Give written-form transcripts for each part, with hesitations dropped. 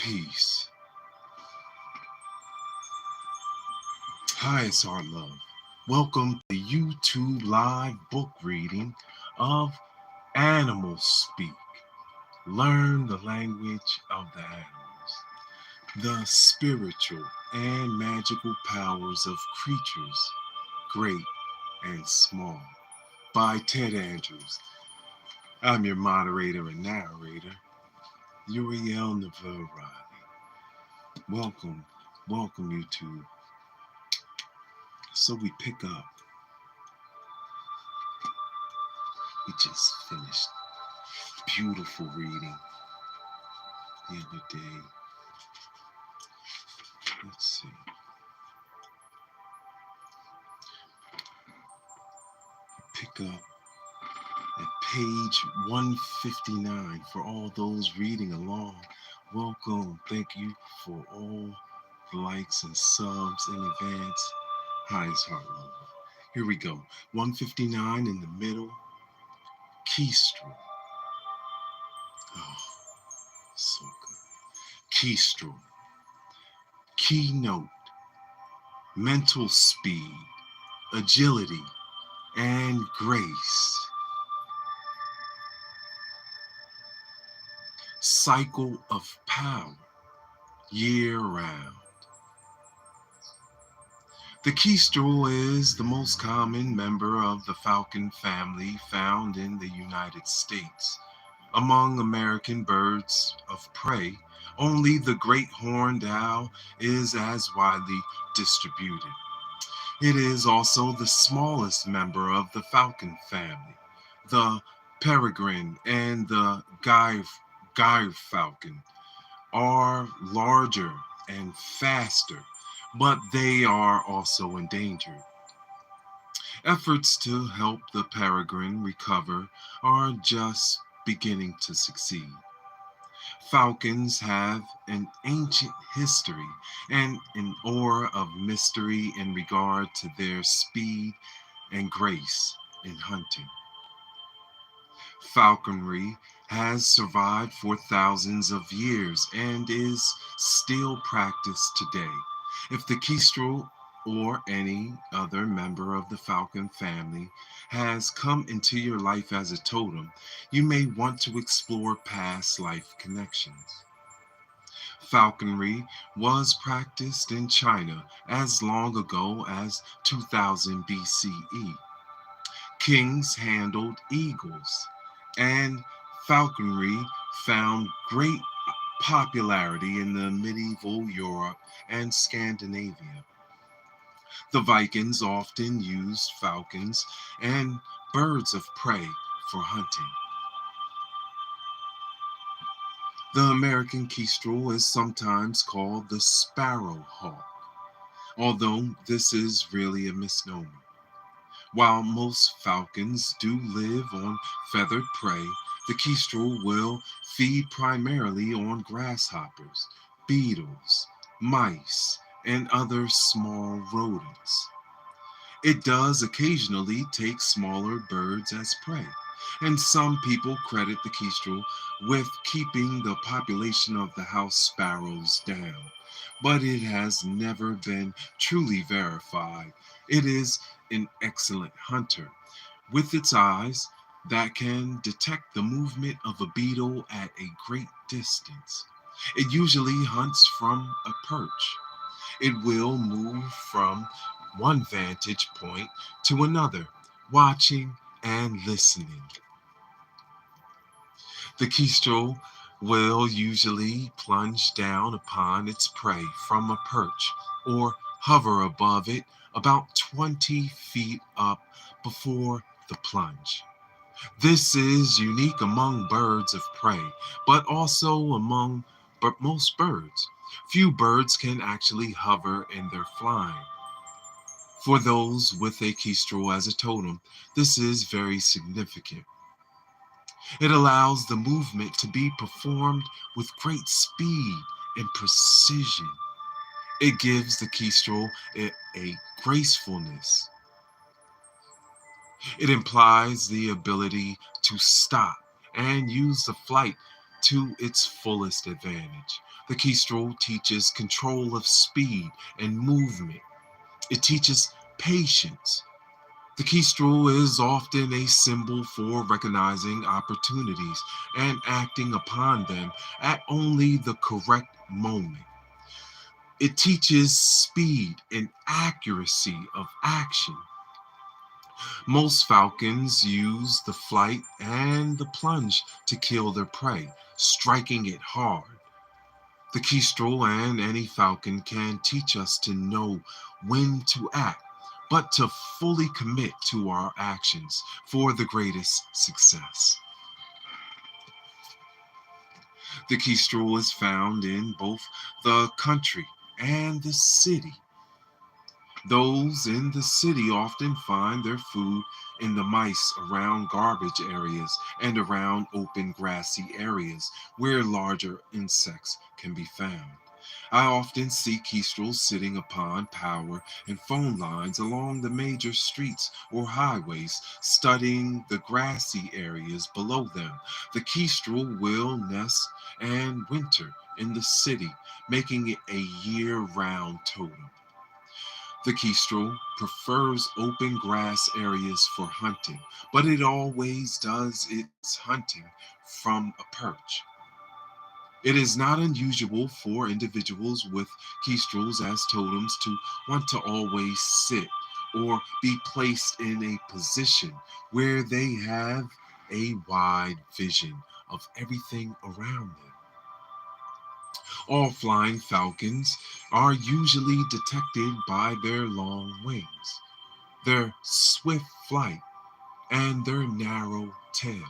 Peace. Hi, it's Heart Love. Welcome to the YouTube live book reading of Animal Speak. Learn the language of the animals. The spiritual and magical powers of creatures, great and small. By Ted Andrews. I'm your moderator and narrator, Uriel Neville Riley. Welcome YouTube. So we pick up. We just finished beautiful reading the other day. Let's see. Pick up at page 159 for all those reading along. Welcome. Thank you for all the likes and subs in advance. Hi, it's Heart Love. Here we go. 159 in the middle. Kestrel. Oh, so good. Kestrel. Keynote. Mental speed, agility, and grace. Cycle of power, year round. The kestrel is the most common member of the falcon family found in the United States. Among American birds of prey, only the great horned owl is as widely distributed. It is also the smallest member of the falcon family. The peregrine and the guy falcon are larger and faster, but they are also endangered. Efforts to help the peregrine recover are just beginning to succeed. Falcons have an ancient history and an aura of mystery in regard to their speed and grace in hunting. Falconry has survived for thousands of years and is still practiced today. If the kestrel or any other member of the falcon family has come into your life as a totem, you may want to explore past life connections. Falconry was practiced in China as long ago as 2000 BCE. Kings handled eagles, and falconry found great popularity in the medieval Europe and Scandinavia. The Vikings often used falcons and birds of prey for hunting. The American kestrel is sometimes called the sparrowhawk, although this is really a misnomer. While most falcons do live on feathered prey, the kestrel will feed primarily on grasshoppers, beetles, mice, and other small rodents. It does occasionally take smaller birds as prey, and some people credit the kestrel with keeping the population of the house sparrows down, but it has never been truly verified. It is an excellent hunter, with its eyes that can detect the movement of a beetle at a great distance. It usually hunts from a perch. It will move from one vantage point to another, watching and listening. The kestrel will usually plunge down upon its prey from a perch or hover above it about 20 feet up before the plunge. This is unique among birds of prey, but also among most birds. Few birds can actually hover in their flying. For those with a kestrel as a totem, this is very significant. It allows the movement to be performed with great speed and precision. It gives the kestrel a gracefulness. It implies the ability to stop and use the flight to its fullest advantage. The Kestrel teaches control of speed and movement. It teaches patience. The Kestrel is often a symbol for recognizing opportunities and acting upon them at only the correct moment. It teaches speed and accuracy of action. Most falcons use the flight and the plunge to kill their prey, striking it hard. The Kestrel and any falcon can teach us to know when to act, but to fully commit to our actions for the greatest success. The Kestrel is found in both the country and the city. Those in the city often find their food in the mice around garbage areas and around open grassy areas where larger insects can be found. I often see kestrels sitting upon power and phone lines along the major streets or highways, studying the grassy areas below them. The kestrel will nest and winter in the city, making it a year-round totem. The kestrel prefers open grass areas for hunting, but it always does its hunting from a perch. It is not unusual for individuals with kestrels as totems to want to always sit or be placed in a position where they have a wide vision of everything around them. All flying falcons are usually detected by their long wings, their swift flight, and their narrow tails.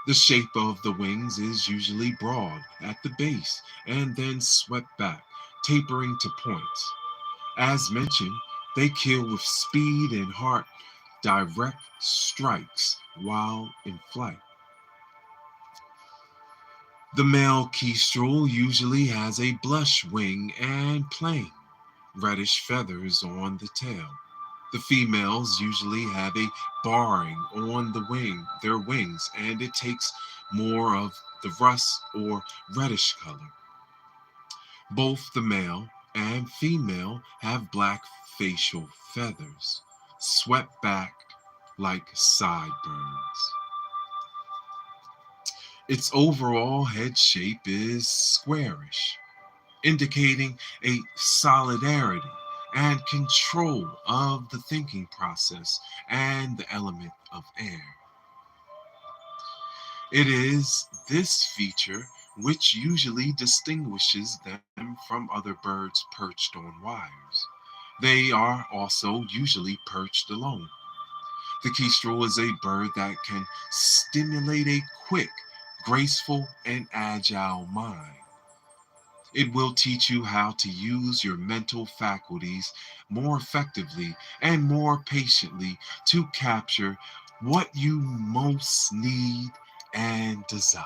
The shape of the wings is usually broad at the base and then swept back, tapering to points. As mentioned, they kill with speed and heart direct strikes while in flight. The male kestrel usually has a blush wing and plain, reddish feathers on the tail. The females usually have a barring on their wings, and it takes more of the rust or reddish color. Both the male and female have black facial feathers, swept back like sideburns. Its overall head shape is squarish, indicating a solidarity and control of the thinking process and the element of air. It is this feature which usually distinguishes them from other birds perched on wires. They are also usually perched alone. The kestrel is a bird that can stimulate a quick, graceful, and agile mind. It will teach you how to use your mental faculties more effectively and more patiently to capture what you most need and desire.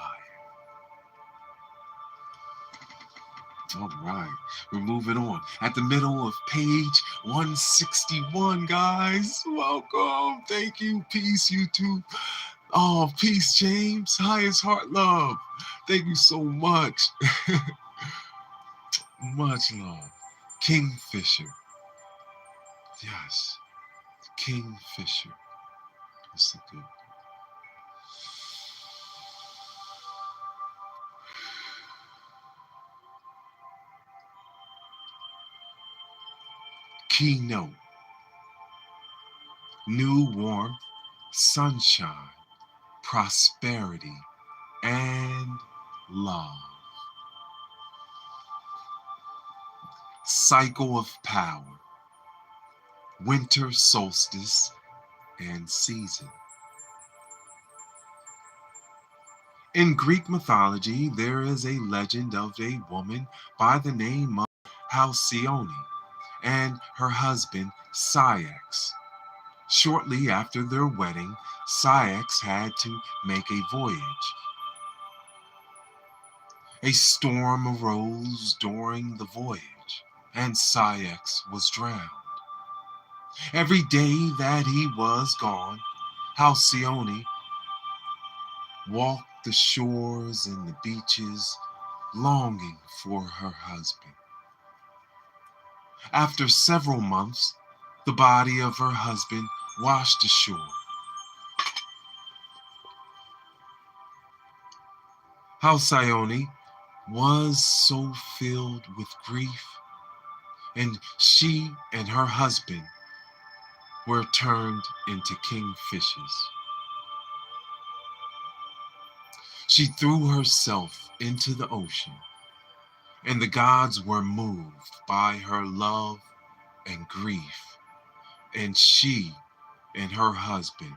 All right, we're moving on. At the middle of page 161, guys. Welcome. Thank you. Peace, YouTube. Oh, peace, James. Highest heart love. Thank you so much. Much love. Kingfisher. Yes. Kingfisher. That's a good. Keynote. New warmth, sunshine, prosperity, and love. Cycle of power. Winter solstice and season. In Greek mythology, there is a legend of a woman by the name of Halcyone and her husband Ceyx. Shortly after their wedding, Ceyx had to make a voyage. A storm arose during the voyage, and Ceyx was drowned. Every day that he was gone, Halcyone walked the shores and the beaches longing for her husband. After several months, the body of her husband washed ashore. Halcyone was so filled with grief, and she and her husband were turned into kingfishers. She threw herself into the ocean, and the gods were moved by her love and grief, and she and her husband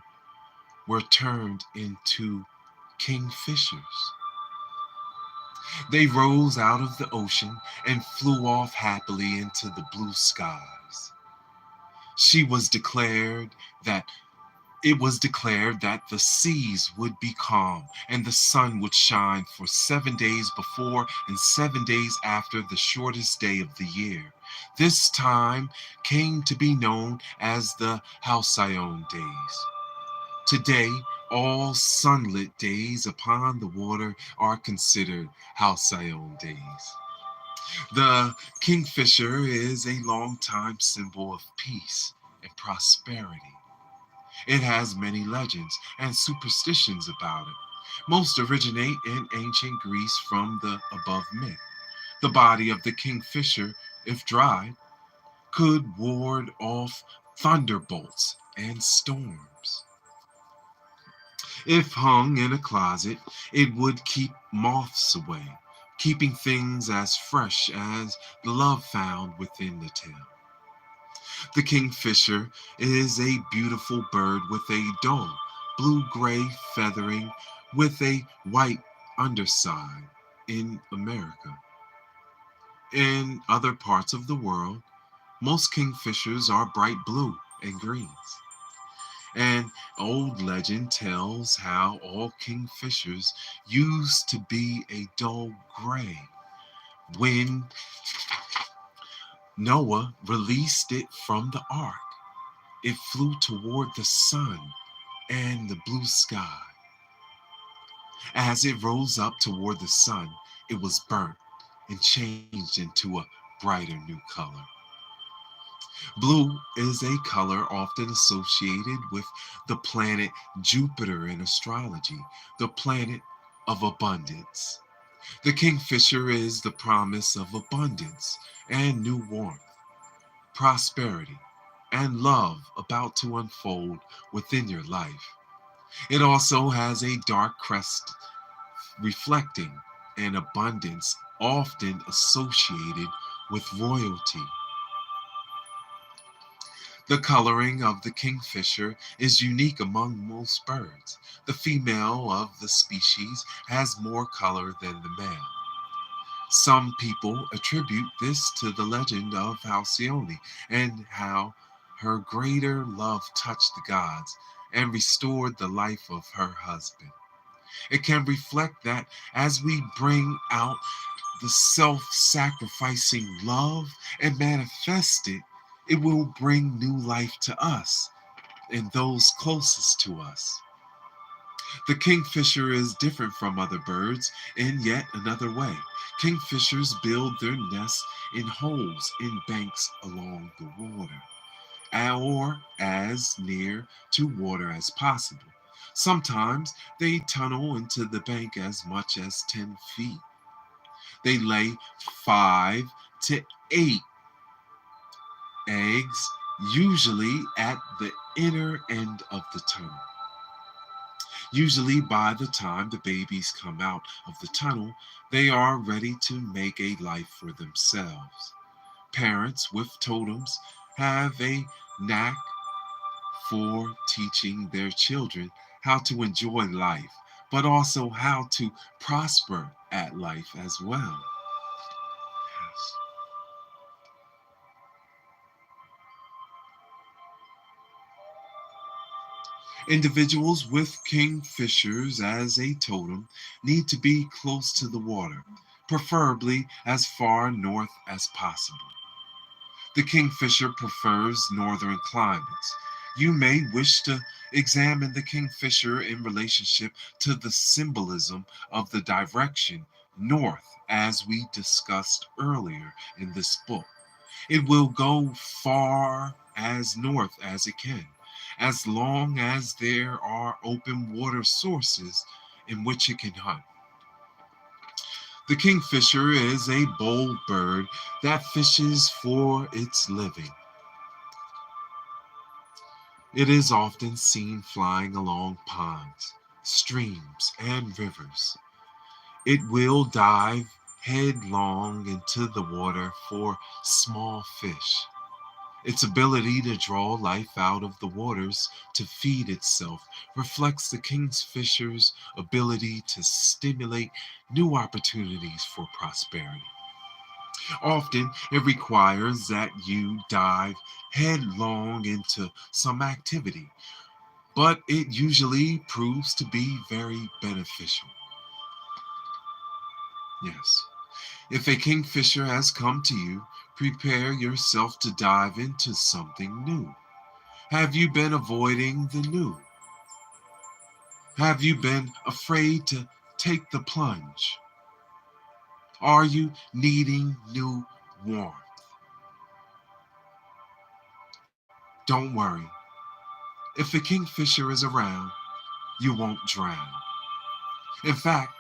were turned into kingfishers. They rose out of the ocean and flew off happily into the blue skies. She was declared that It was declared that the seas would be calm and the sun would shine for 7 days before and 7 days after the shortest day of the year. This time came to be known as the Halcyon days. Today, all sunlit days upon the water are considered Halcyon days. The kingfisher is a long-time symbol of peace and prosperity. It has many legends and superstitions about it. Most originate in ancient Greece from the above myth. The body of the kingfisher, if dried, could ward off thunderbolts and storms. If hung in a closet, it would keep moths away, keeping things as fresh as the love found within the tale. The kingfisher is a beautiful bird with a dull blue-gray feathering with a white underside in America. In other parts of the world, most kingfishers are bright blue and greens. An old legend tells how all kingfishers used to be a dull gray when Noah released it from the ark. It flew toward the sun and the blue sky. As it rose up toward the sun, it was burnt and changed into a brighter new color. Blue is a color often associated with the planet Jupiter in astrology, the planet of abundance. The kingfisher is the promise of abundance and new warmth, prosperity, and love about to unfold within your life. It also has a dark crest reflecting an abundance often associated with royalty. The coloring of the kingfisher is unique among most birds. The female of the species has more color than the male. Some people attribute this to the legend of Halcyone and how her greater love touched the gods and restored the life of her husband. It can reflect that as we bring out the self sacrificing love and manifest it, it will bring new life to us and those closest to us. The kingfisher is different from other birds in yet another way. Kingfishers build their nests in holes in banks along the water, or as near to water as possible. Sometimes they tunnel into the bank as much as 10 feet. They lay 5 to 8 eggs, usually at the inner end of the tunnel. Usually, by the time the babies come out of the tunnel, they are ready to make a life for themselves. Parents with totems have a knack for teaching their children how to enjoy life, but also how to prosper at life as well. Yes. Individuals with kingfishers as a totem need to be close to the water, preferably as far north as possible. The kingfisher prefers northern climates. You may wish to examine the kingfisher in relationship to the symbolism of the direction north as we discussed earlier in this book. It will go far as north as it can, as long as there are open water sources in which it can hunt. The kingfisher is a bold bird that fishes for its living. It is often seen flying along ponds, streams, and rivers. It will dive headlong into the water for small fish. Its ability to draw life out of the waters to feed itself reflects the kingfisher's ability to stimulate new opportunities for prosperity. Often, it requires that you dive headlong into some activity, but it usually proves to be very beneficial. Yes. If a kingfisher has come to you, prepare yourself to dive into something new. Have you been avoiding the new? Have you been afraid to take the plunge? Are you needing new warmth? Don't worry. If a kingfisher is around, you won't drown. In fact,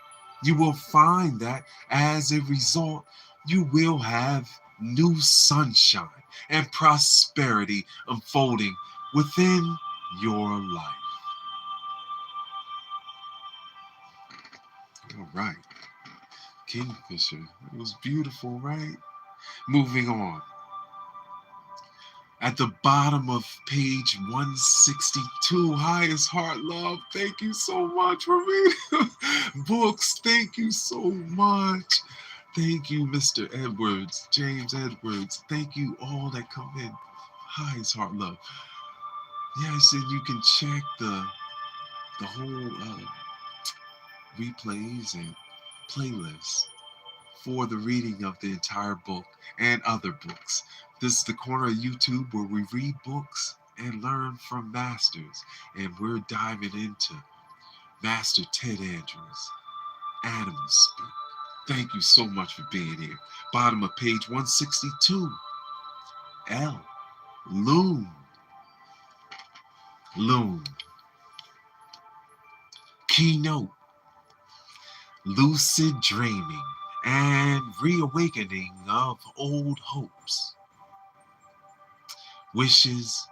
you will find that as a result, you will have new sunshine and prosperity unfolding within your life. All right, Kingfisher. It was beautiful, right? Moving on. At the bottom of page 162, Highest Heart Love, thank you so much for reading books. Thank you so much. Thank you, Mr. Edwards, James Edwards. Thank you all that come in. Highest Heart Love. Yes, and you can check the whole replays and playlists for the reading of the entire book and other books. This is the corner of YouTube where we read books and learn from masters. And we're diving into Master Ted Andrews, Animal Speak. Thank you so much for being here. Bottom of page 162. L. Loon. Loon. Keynote. Lucid dreaming and reawakening of old hopes, wishes,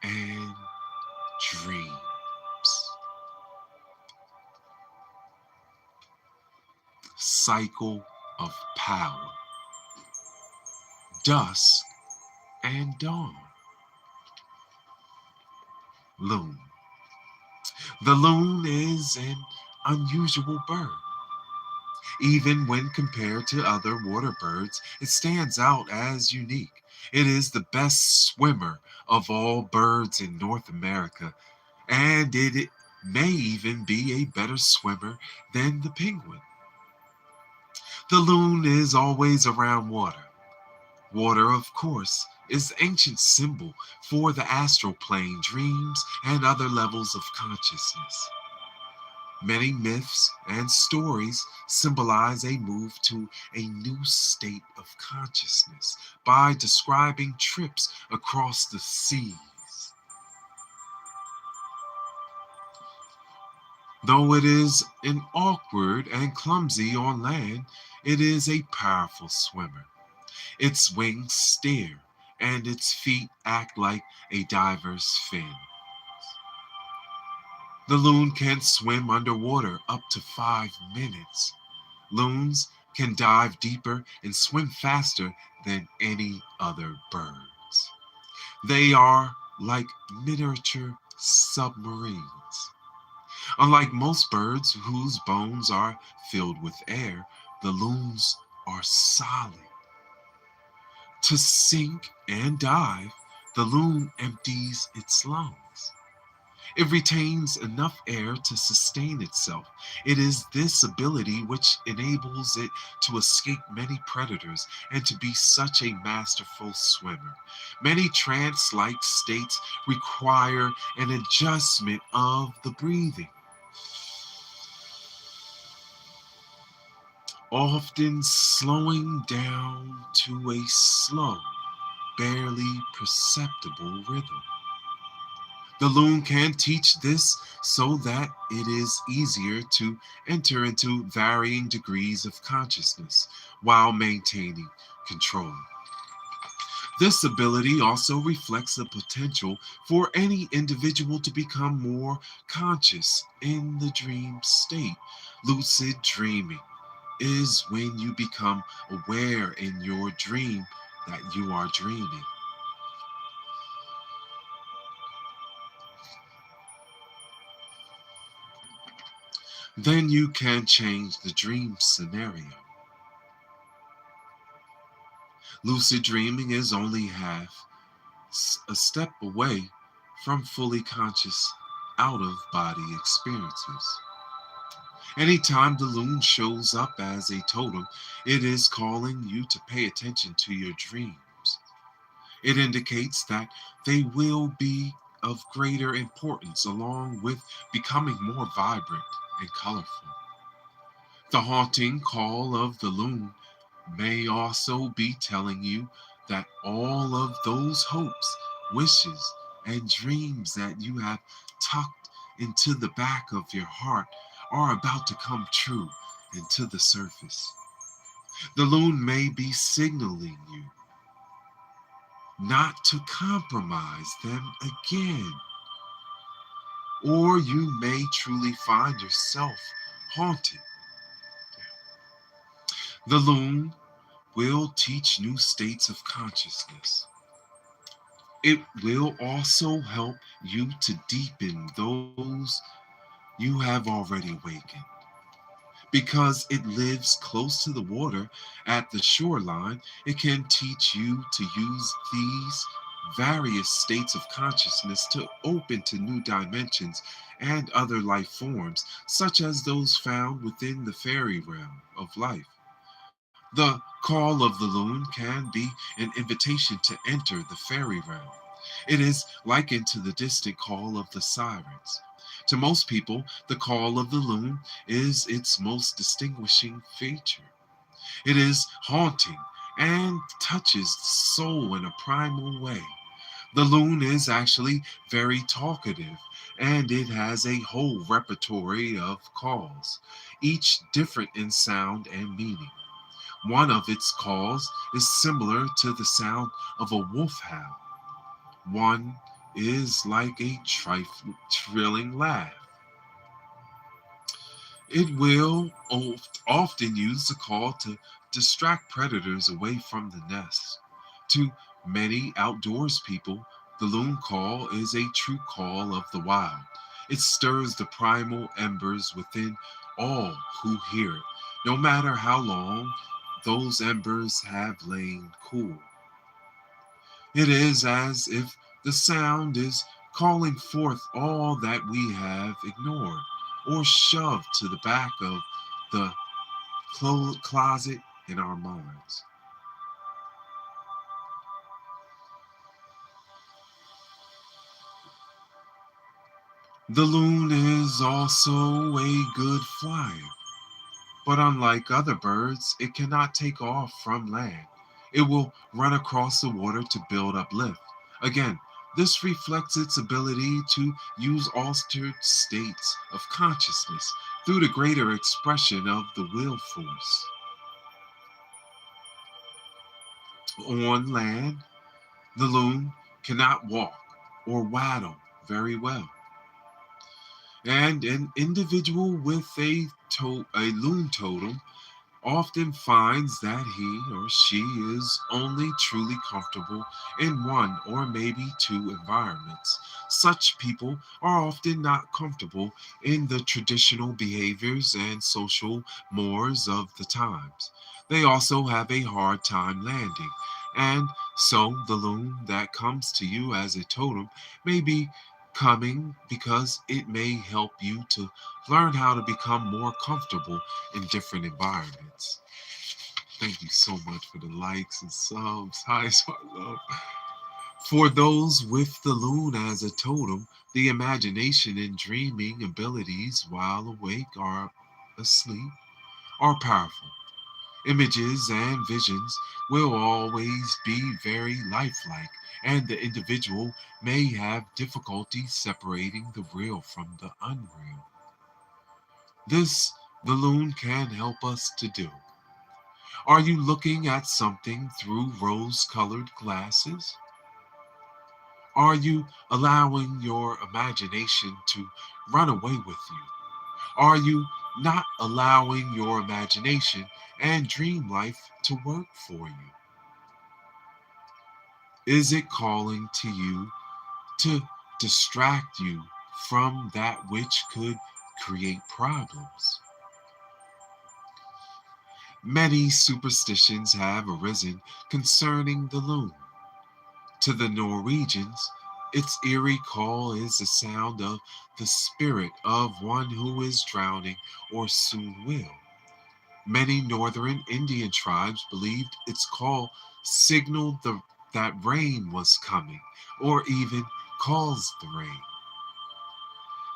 and dreams. Cycle of power. Dusk and dawn. Loon. The loon is an unusual bird. Even when compared to other water birds, it stands out as unique. It is the best swimmer of all birds in North America, and it may even be a better swimmer than the penguin. The loon is always around water. Water, of course, is the ancient symbol for the astral plane, dreams, and other levels of consciousness. Many myths and stories symbolize a move to a new state of consciousness by describing trips across the seas. Though it is an awkward and clumsy on land, it is a powerful swimmer. Its wings steer, and its feet act like a diver's fin. The loon can swim underwater up to 5 minutes. Loons can dive deeper and swim faster than any other birds. They are like miniature submarines. Unlike most birds whose bones are filled with air, the loons are solid. To sink and dive, the loon empties its lungs. It retains enough air to sustain itself. It is this ability which enables it to escape many predators and to be such a masterful swimmer. Many trance-like states require an adjustment of the breathing. often slowing down to a slow, barely perceptible rhythm. The loon can teach this so that it is easier to enter into varying degrees of consciousness while maintaining control. This ability also reflects the potential for any individual to become more conscious in the dream state. Lucid dreaming is when you become aware in your dream that you are dreaming. Then you can change the dream scenario. Lucid dreaming is only half a step away from fully conscious out of body experiences. Anytime the loon shows up as a totem, it is calling you to pay attention to your dreams. It indicates that they will be of greater importance along with becoming more vibrant and colorful. The haunting call of the loon may also be telling you that all of those hopes, wishes, and dreams that you have tucked into the back of your heart are about to come true into the surface. The loon may be signaling you not to compromise them again, or you may truly find yourself haunted. The loon will teach new states of consciousness. It will also help you to deepen those you have already awakened. Because it lives close to the water at the shoreline, it can teach you to use these various states of consciousness to open to new dimensions and other life forms, such as those found within the fairy realm of life. The call of the loon can be an invitation to enter the fairy realm. It is likened to the distant call of the sirens. To most people, the call of the loon is its most distinguishing feature. It is haunting and touches the soul in a primal way. The loon is actually very talkative and it has a whole repertory of calls, each different in sound and meaning. One of its calls is similar to the sound of a wolf howl. One is like a trilling laugh. It will often use the call to distract predators away from the nest. To many outdoors people, the loon call is a true call of the wild. It stirs the primal embers within all who hear it, no matter how long those embers have lain cool. It is as if the sound is calling forth all that we have ignored or shoved to the back of the closet in our minds. The loon is also a good flyer, but unlike other birds, it cannot take off from land. It will run across the water to build up lift. Again, this reflects its ability to use altered states of consciousness through the greater expression of the will force. On land, the loon cannot walk or waddle very well. And an individual with a loon totem often finds that he or she is only truly comfortable in one or maybe two environments. Such people are often not comfortable in the traditional behaviors and social mores of the times. They also have a hard time landing. And so the loon that comes to you as a totem may be coming because it may help you to learn how to become more comfortable in different environments. Thank you so much for the likes and subs. Hi, so I love. For those with the loon as a totem, the imagination and dreaming abilities while awake or asleep are powerful. Images and visions will always be very lifelike, and the individual may have difficulty separating the real from the unreal. This the loon can help us to do. Are you looking at something through rose-colored glasses? Are you allowing your imagination to run away with you? Are you not allowing your imagination and dream life to work for you? Is it calling to you to distract you from that which could create problems? Many superstitions have arisen concerning the loon. To the Norwegians, its eerie call is the sound of the spirit of one who is drowning or soon will. Many northern Indian tribes believed its call signaled that rain was coming, or even caused the rain.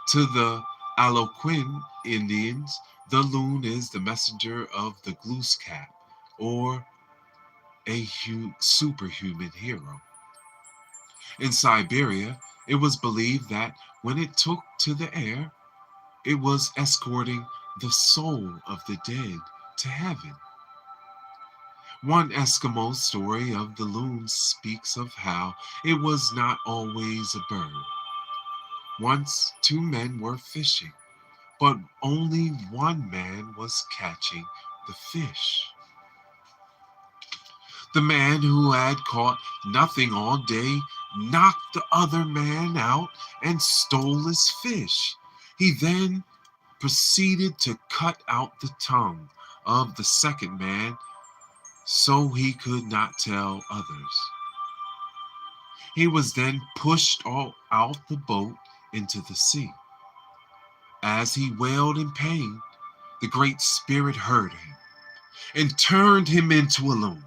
To the Algonquin Indians, the loon is the messenger of the Glooscap, or a superhuman hero. In Siberia, it was believed that when it took to the air, it was escorting the soul of the dead to heaven. One Eskimo story of the loon speaks of how it was not always a bird. Once two men were fishing, but only one man was catching the fish. The man who had caught nothing all day knocked the other man out and stole his fish. He then proceeded to cut out the tongue of the second man so he could not tell others. He was then pushed all out the boat into the sea. As he wailed in pain, the Great Spirit heard him and turned him into a loon.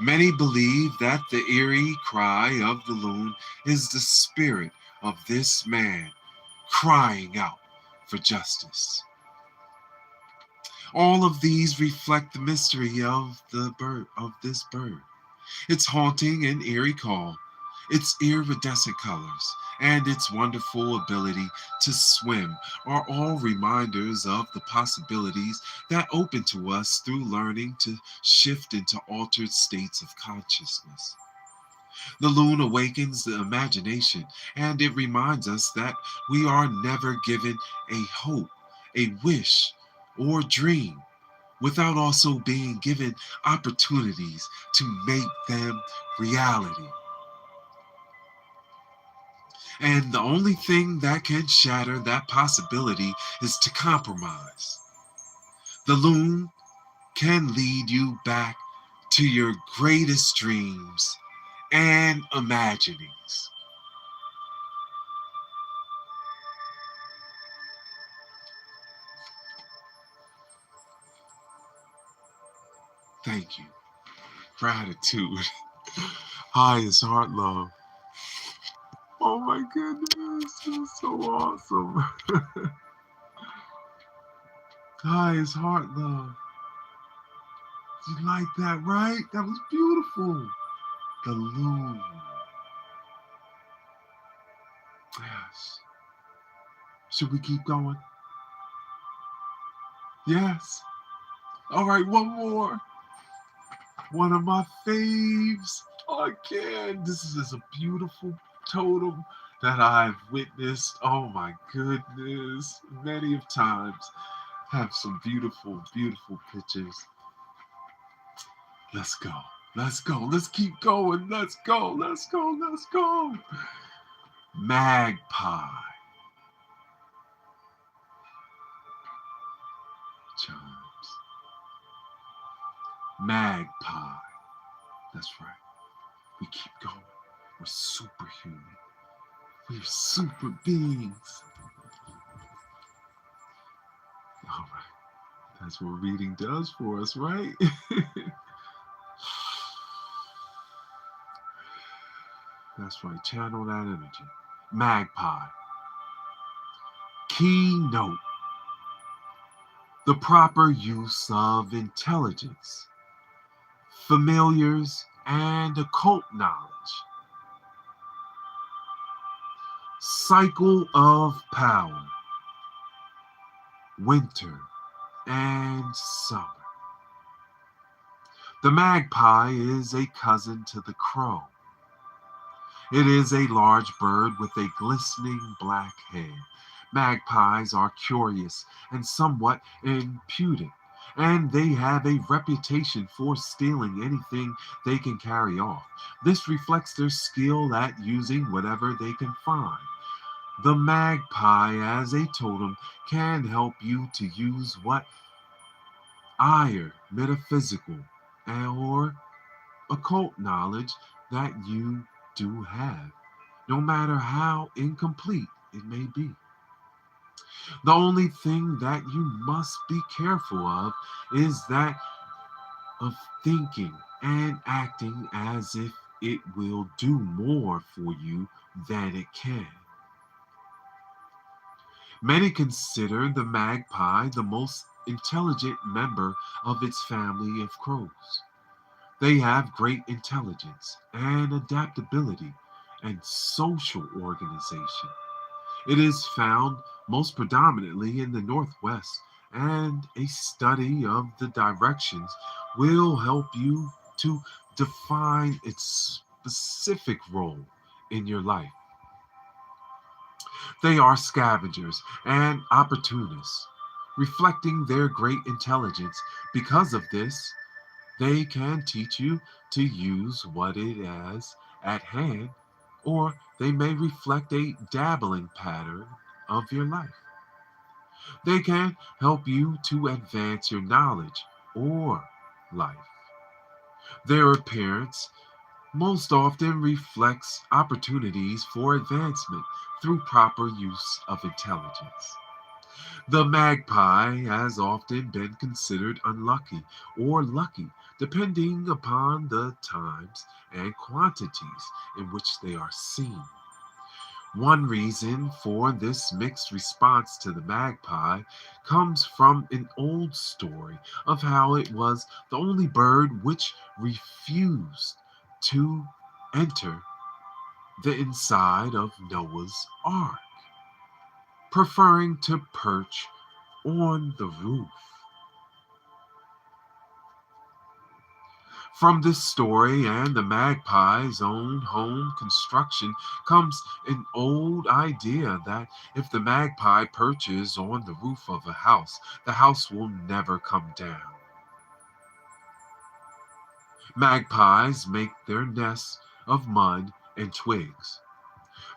Many believe that the eerie cry of the loon is the spirit of this man crying out for justice. All of these reflect the mystery of this bird. Its haunting and eerie call, its iridescent colors, and its wonderful ability to swim are all reminders of the possibilities that open to us through learning to shift into altered states of consciousness. The loon awakens the imagination, and it reminds us that we are never given a hope, a wish, or dream without also being given opportunities to make them reality. And the only thing that can shatter that possibility is to compromise. The loon can lead you back to your greatest dreams and imaginings. Thank you. Gratitude. Highest heart love. Oh my goodness, that's so awesome. Highest heart love. You like that, right? That was beautiful. The loon. Yes. Should we keep going? Yes. All right, one more. One of my faves. Again, this is a beautiful totem that I've witnessed. Oh my goodness. Many of times. Have some beautiful, beautiful pictures. Let's go. Let's go. Let's keep going. Let's go. Let's go. Let's go. Magpie. Chimes. Magpie. That's right. We keep going. We're superhuman. We're super beings. All right. That's what reading does for us, right? That's right. Channel that energy. Magpie. Keynote. The proper use of intelligence, familiars, and occult knowledge. Cycle of power, winter and summer. The magpie is a cousin to the crow. It is a large bird with a glistening black head. Magpies are curious and somewhat impudent, and they have a reputation for stealing anything they can carry off. This reflects their skill at using whatever they can find. The magpie as a totem can help you to use what higher metaphysical or occult knowledge that you do have, no matter how incomplete it may be. The only thing that you must be careful of is that of thinking and acting as if it will do more for you than it can. Many consider the magpie the most intelligent member of its family of crows. They have great intelligence and adaptability and social organization. It is found most predominantly in the Northwest, and a study of the directions will help you to define its specific role in your life. They are scavengers and opportunists, reflecting their great intelligence. Because of this, they can teach you to use what it is at hand, or they may reflect a dabbling pattern of your life. They can help you to advance your knowledge or life. Their appearance most often reflects opportunities for advancement through proper use of intelligence. The magpie has often been considered unlucky or lucky, depending upon the times and quantities in which they are seen. One reason for this mixed response to the magpie comes from an old story of how it was the only bird which refused to enter the inside of Noah's ark, preferring to perch on the roof. From this story and the magpie's own home construction comes an old idea that if the magpie perches on the roof of a house, the house will never come down. Magpies make their nests of mud and twigs.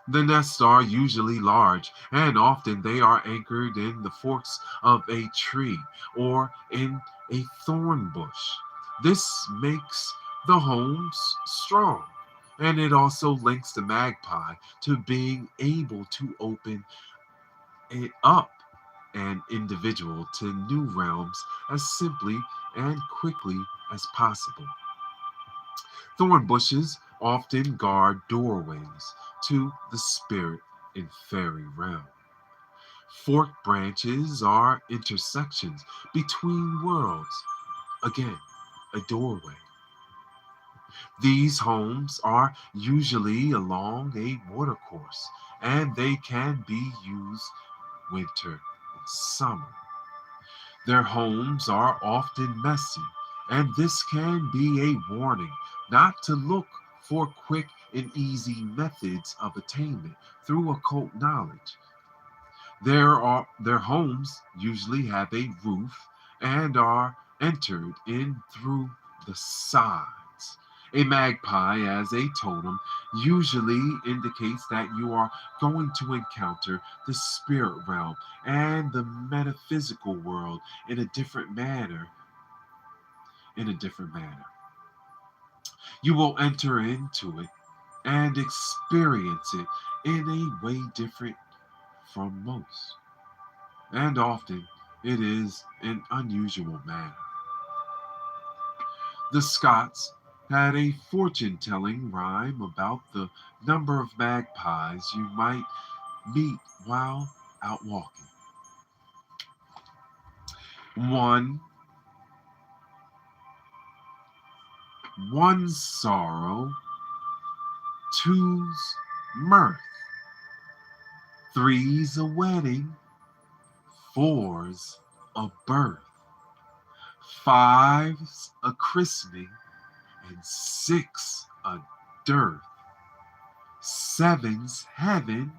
The nests are usually large, and often they are anchored in the forks of a tree or in a thorn bush. This makes the homes strong, and it also links the magpie to being able to open it up an individual to new realms as simply and quickly as possible. Thorn bushes often guard doorways to the spirit and fairy realm. Forked branches are intersections between worlds, again, a doorway. These homes are usually along a watercourse, and they can be used winter and summer. Their homes are often messy, and this can be a warning not to look for quick and easy methods of attainment through occult knowledge. Their homes usually have a roof and are entered in through the sides. A magpie as a totem usually indicates that you are going to encounter the spirit realm and the metaphysical world in a different manner. In a different manner. You will enter into it and experience it in a way different from most. And often it is an unusual manner. The Scots had a fortune telling rhyme about the number of magpies you might meet while out walking. One, one's sorrow. Two's mirth. Three's a wedding. Four's a birth. Five's a christening. And six a dearth. Seven's heaven.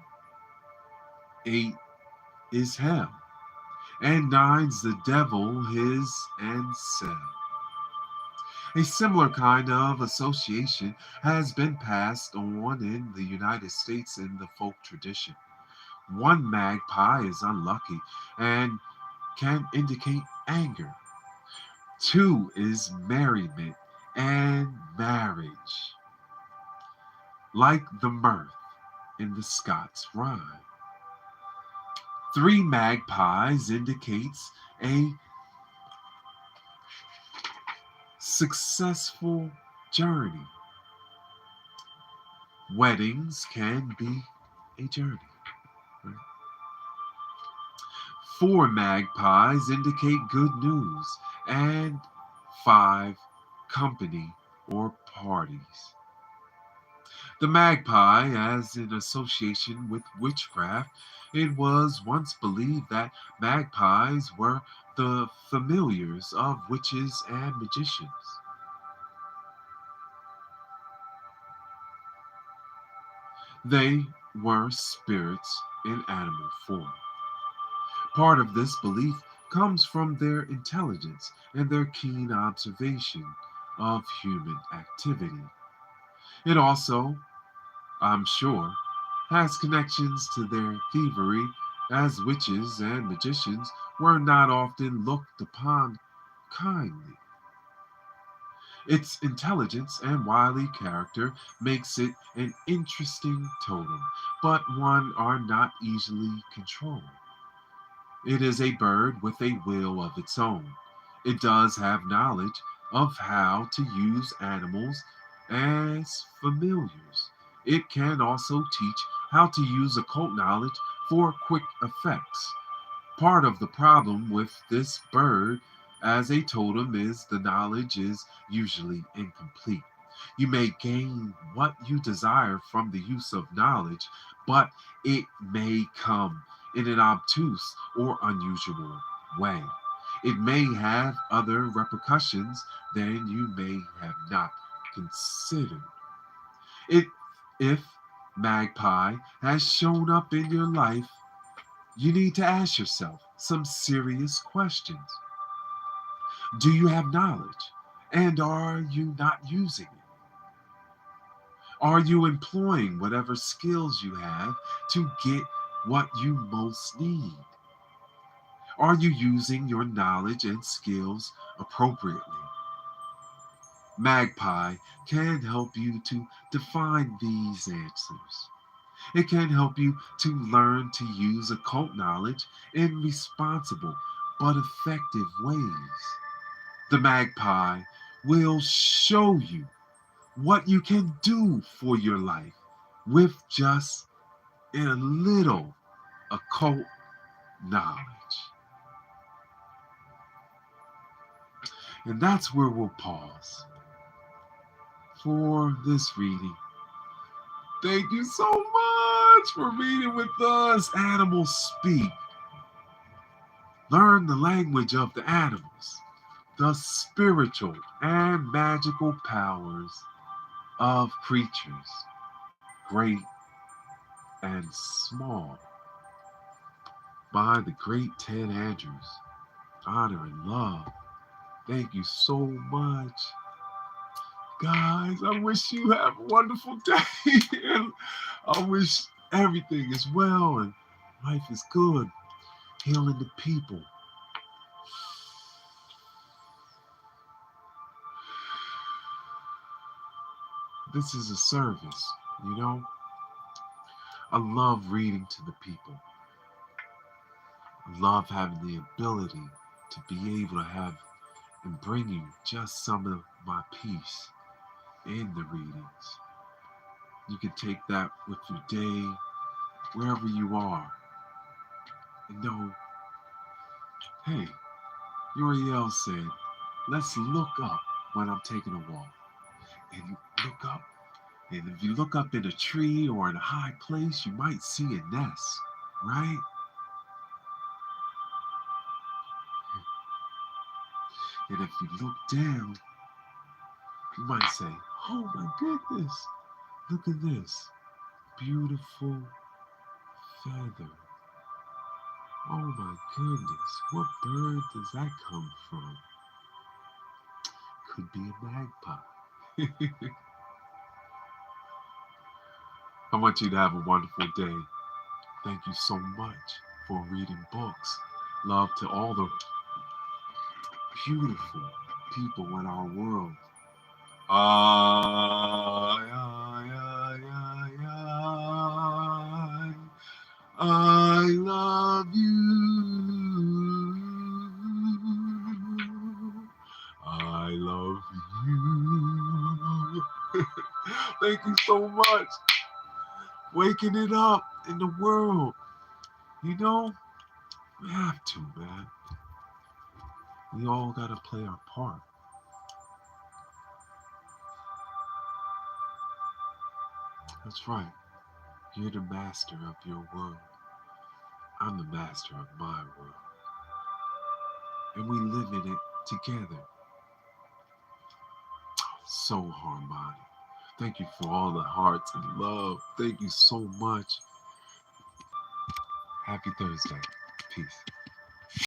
Eight is hell. And nine's the devil, his and cell. A similar kind of association has been passed on in the United States in the folk tradition. One magpie is unlucky and can indicate anger. Two is merriment and marriage, like the mirth in the Scots rhyme. Three magpies indicates a successful journey. Weddings can be a journey. Right? Four magpies indicate good news, and five, company or parties. The magpie, as in association with witchcraft, it was once believed that magpies were the familiars of witches and magicians. They were spirits in animal form. Part of this belief comes from their intelligence and their keen observation of human activity. It also, I'm sure, has connections to their thievery, as witches and magicians were not often looked upon kindly. Its intelligence and wily character makes it an interesting totem, but one are not easily controlled. It is a bird with a will of its own. It does have knowledge of how to use animals as familiars. It can also teach how to use occult knowledge for quick effects. Part of the problem with this bird as a totem is the knowledge is usually incomplete. You may gain what you desire from the use of knowledge, but it may come in an obtuse or unusual way. It may have other repercussions than you may have not considered. It, if Magpie has shown up in your life, you need to ask yourself some serious questions. Do you have knowledge? And are you not using it? Are you employing whatever skills you have to get what you most need? Are you using your knowledge and skills appropriately? Magpie can help you to define these answers. It can help you to learn to use occult knowledge in responsible but effective ways. The magpie will show you what you can do for your life with just a little occult knowledge. And that's where we'll pause for this reading. Thank you so much for reading with us. Animals speak. Learn the language of the animals, the spiritual and magical powers of creatures, great and small, by the great Ted Andrews. Honor and love. Thank you so much. Guys, I wish you have a wonderful day. And I wish everything is well and life is good. Healing the people. This is a service, you know? I love reading to the people. I love having the ability to be able to have and bring you just some of my peace in the readings. You can take that with your day, wherever you are, and know, hey, Uriel said, let's look up when I'm taking a walk. And you look up, and if you look up in a tree or in a high place, you might see a nest, right? And if you look down, you might say, oh my goodness, look at this beautiful feather. Oh my goodness, what bird does that come from? Could be a magpie. I want you to have a wonderful day. Thank you so much for reading books. Love to all the beautiful people in our world. I love you. I love you. Thank you so much. Waking it up in the world. You know, we have to, man. We all got to play our part. That's right. You're the master of your world. I'm the master of my world. And we live in it together. So harmonic. Thank you for all the hearts and love. Thank you so much. Happy Thursday. Peace.